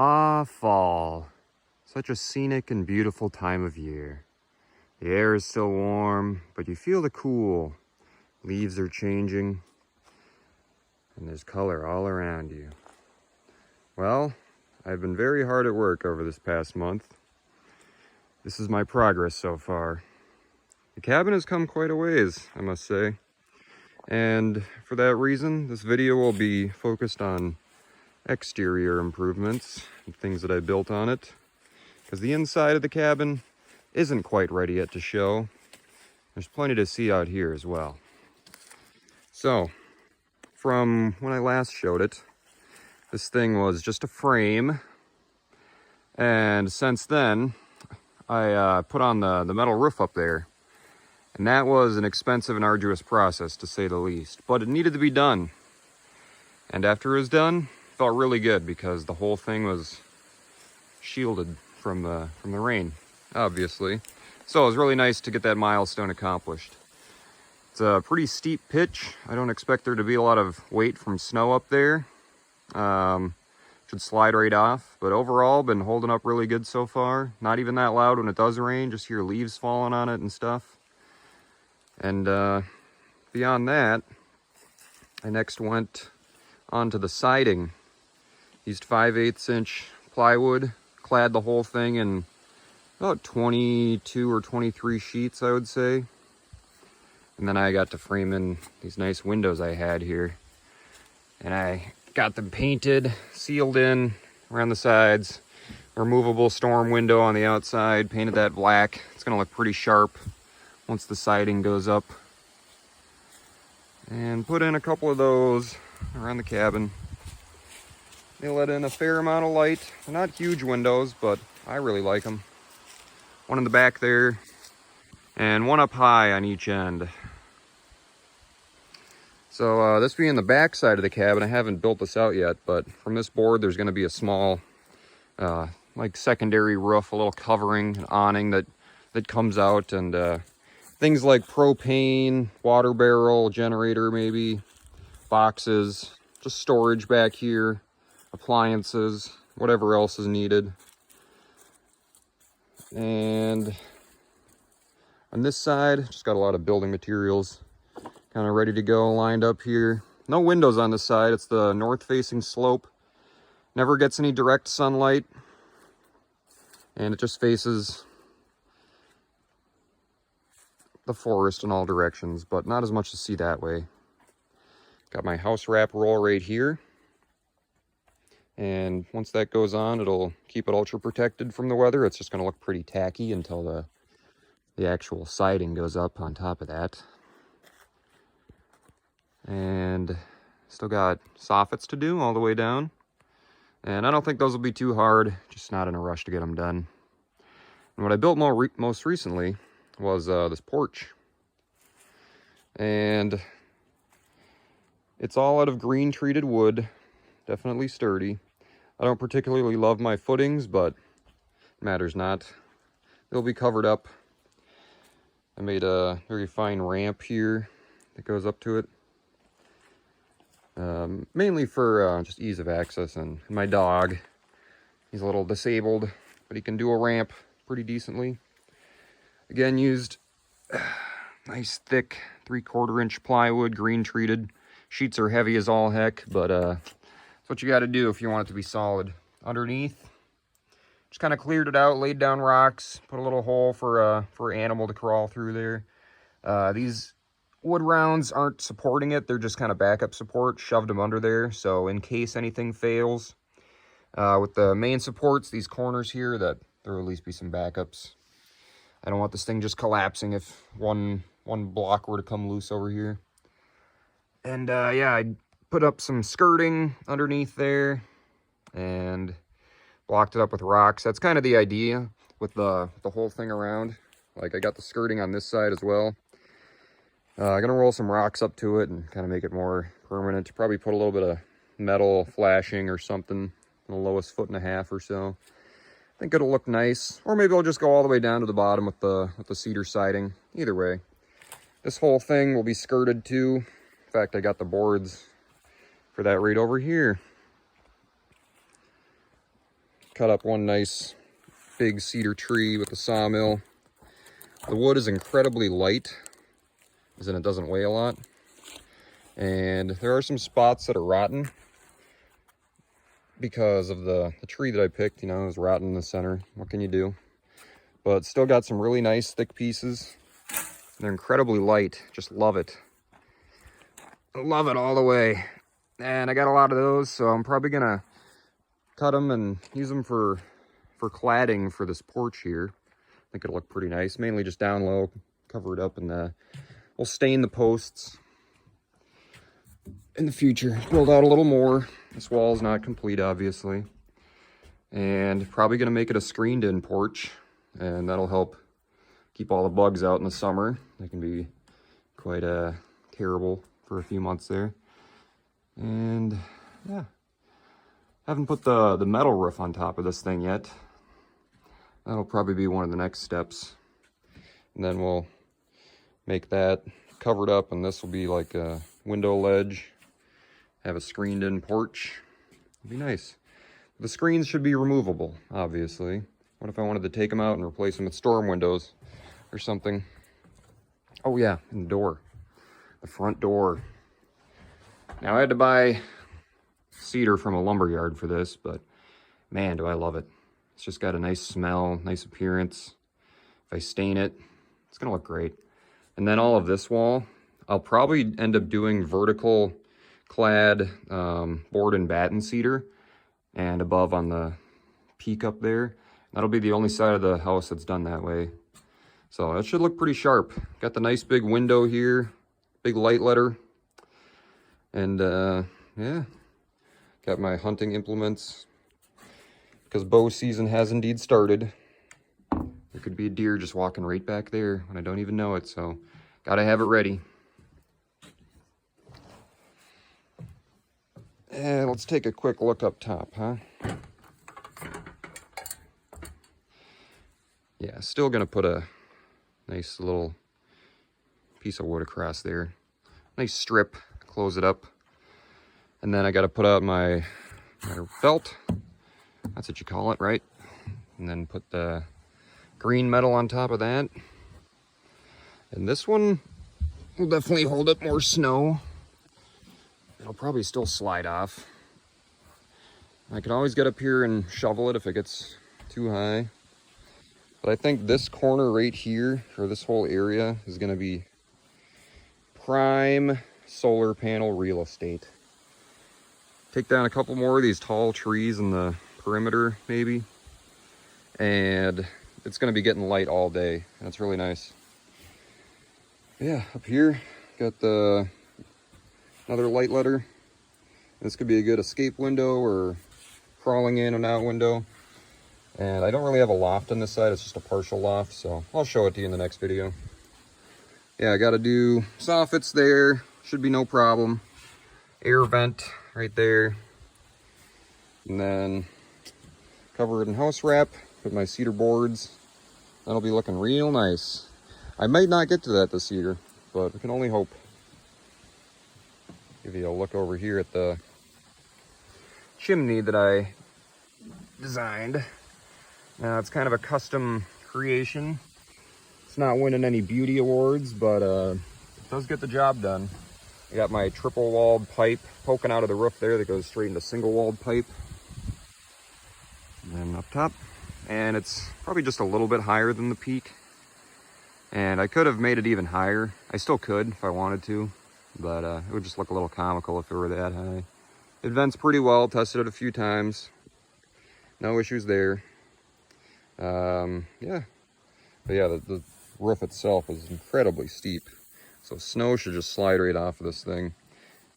Ah, fall. Such a scenic and beautiful time of year. The air is still warm, but you feel the cool. Leaves are changing, and there's color all around you. Well, I've been very hard at work over this past month. This is my progress so far. The cabin has come quite a ways, I must say. And for that reason, this video will be focused on exterior improvements and things that I built on it, because the inside of the cabin isn't quite ready yet to show. There's plenty to see out here as well. So, from when I last showed it, this thing was just a frame, and since then I put on the metal roof up there, and that was an expensive and arduous process, to say the least, but it needed to be done. And after it was done, it felt really good because the whole thing was shielded from the rain, obviously. So it was really nice to get that milestone accomplished. It's a pretty steep pitch. I don't expect there to be a lot of weight from snow up there. Should slide right off, but overall been holding up really good so far. Not even that loud when it does rain, just hear leaves falling on it and stuff. And beyond that, I next went onto the siding. Used 5/8 inch plywood, clad the whole thing in about 22 or 23 sheets, I would say. And then I got to frame in these nice windows I had here. And I got them painted, sealed in around the sides. Removable storm window on the outside, painted that black. It's gonna look pretty sharp once the siding goes up. And put in a couple of those around the cabin. They let in a fair amount of light. They're not huge windows, but I really like them. One in the back there, and one up high on each end. So this being the back side of the cabin, I haven't built this out yet, but from this board there's going to be a small like secondary roof, a little covering, an awning that comes out, and things like propane, water barrel, generator maybe, boxes, just storage back here, appliances, whatever else is needed. And on this side, just got a lot of building materials kind of ready to go, lined up here. No windows on this side. It's the north-facing slope. Never gets any direct sunlight, and it just faces the forest in all directions, but not as much to see that way. Got my house wrap roll right here, and once that goes on, it'll keep it ultra protected from the weather. It's just going to look pretty tacky until the actual siding goes up on top of that. And still got soffits to do all the way down, and I don't think those will be too hard, just not in a rush to get them done. And what I built most recently was this porch, and it's all out of green treated wood, definitely sturdy. I don't particularly love my footings, but it matters not. They'll be covered up. I made a very fine ramp here that goes up to it. Mainly for just ease of access, and my dog, he's a little disabled, but he can do a ramp pretty decently. Again, used nice thick 3/4 inch plywood, green treated. Sheets are heavy as all heck, but that's what you got to do if you want it to be solid. Underneath, just kind of cleared it out, laid down rocks, put a little hole for an animal to crawl through there. These wood rounds aren't supporting it, they're just kind of backup support. Shoved them under there, so in case anything fails with the main supports, these corners here, that there will at least be some backups. I don't want this thing just collapsing if one block were to come loose over here. And yeah, I put up some skirting underneath there and blocked it up with rocks. That's kind of the idea with the whole thing around. Like, I got the skirting on this side as well. I'm gonna roll some rocks up to it and kind of make it more permanent. Probably put a little bit of metal flashing or something, the lowest 1.5 feet or so. I think it'll look nice. Or maybe I'll just go all the way down to the bottom with the cedar siding. Either way, this whole thing will be skirted too. In fact, I got the boards for that right over here. cut up one nice big cedar tree with the sawmill. The wood is incredibly light, as in it doesn't weigh a lot. And there are some spots that are rotten because of the tree that I picked, you know, it was rotten in the center. What can you do? But still got some really nice thick pieces. They're incredibly light. Just love it. Love it all the way. And I got a lot of those, so I'm probably gonna cut them and use them for cladding for this porch here. I think it'll look pretty nice. Mainly just down low, cover it up, and we'll stain the posts in the future. Build out a little more. This wall is not complete, obviously. And probably gonna make it a screened-in porch, and that'll help keep all the bugs out in the summer. They can be quite terrible for a few months there. And yeah, haven't put the metal roof on top of this thing yet. That'll probably be one of the next steps. And then we'll make that covered up, and this will be like a window ledge. Have a screened in porch. It'd be nice. The screens should be removable, obviously. What if I wanted to take them out and replace them with storm windows or something? Oh yeah, and the door. The front door. Now I had to buy cedar from a lumber yard for this, but man, do I love it. It's just got a nice smell, nice appearance. If I stain it, it's gonna look great. And then all of this wall, I'll probably end up doing vertical clad board and batten cedar, and above on the peak up there. That'll be the only side of the house that's done that way. So that should look pretty sharp. Got the nice big window here, big light letter. And yeah, got my hunting implements, because bow season has indeed started. There could be a deer just walking right back there when I don't even know it, so gotta have it ready. And let's take a quick look up top, huh? Yeah, still gonna put a nice little piece of wood across there. Nice strip, close it up. And then I gotta put out my felt. That's what you call it, right? And then put the green metal on top of that. And this one will definitely hold up more snow. It'll probably still slide off. I can always get up here and shovel it if it gets too high. But I think this corner right here, or this whole area, is gonna be prime solar panel real estate. Take down a couple more of these tall trees in the perimeter, maybe. And it's gonna be getting light all day. That's really nice. Yeah, up here, got another light letter. This could be a good escape window or crawling in and out window. And I don't really have a loft on this side, it's just a partial loft, so I'll show it to you in the next video. Yeah, I gotta do soffits there, should be no problem. Air vent right there. And then cover it in house wrap, put my cedar boards. That'll be looking real nice. I might not get to that this year, but we can only hope. Give you a look over here at the chimney that I designed. Now it's kind of a custom creation. It's not winning any beauty awards, but it does get the job done. I got my triple walled pipe poking out of the roof there that goes straight into single walled pipe. And then up top. And it's probably just a little bit higher than the peak. And I could have made it even higher. I still could if I wanted to, but it would just look a little comical if it were that high. It vents pretty well, tested it a few times. No issues there. Yeah. But yeah, the roof itself is incredibly steep. So snow should just slide right off of this thing.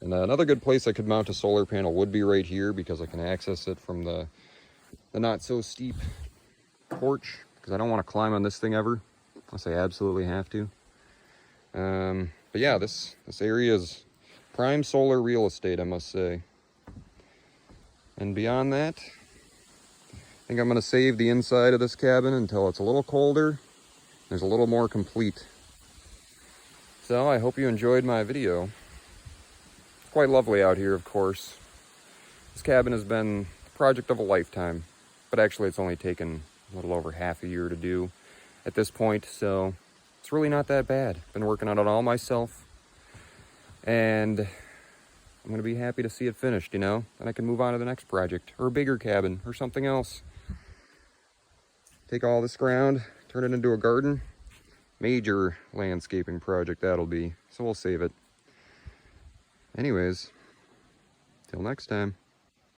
And another good place I could mount a solar panel would be right here, because I can access it from the not so steep porch, because I don't want to climb on this thing ever, unless I absolutely have to. But yeah, this area is prime solar real estate, I must say. And beyond that, I think I'm going to save the inside of this cabin until it's a little colder. There's a little more complete. So I hope you enjoyed my video. It's quite lovely out here, of course. This cabin has been the project of a lifetime. but actually it's only taken a little over half a year to do at this point, so it's really not that bad. Been working on it all myself, and I'm gonna be happy to see it finished, you know? Then I can move on to the next project, or a bigger cabin, or something else. Take all this ground, turn it into a garden. Major landscaping project that'll be, so we'll save it. Anyways, till next time.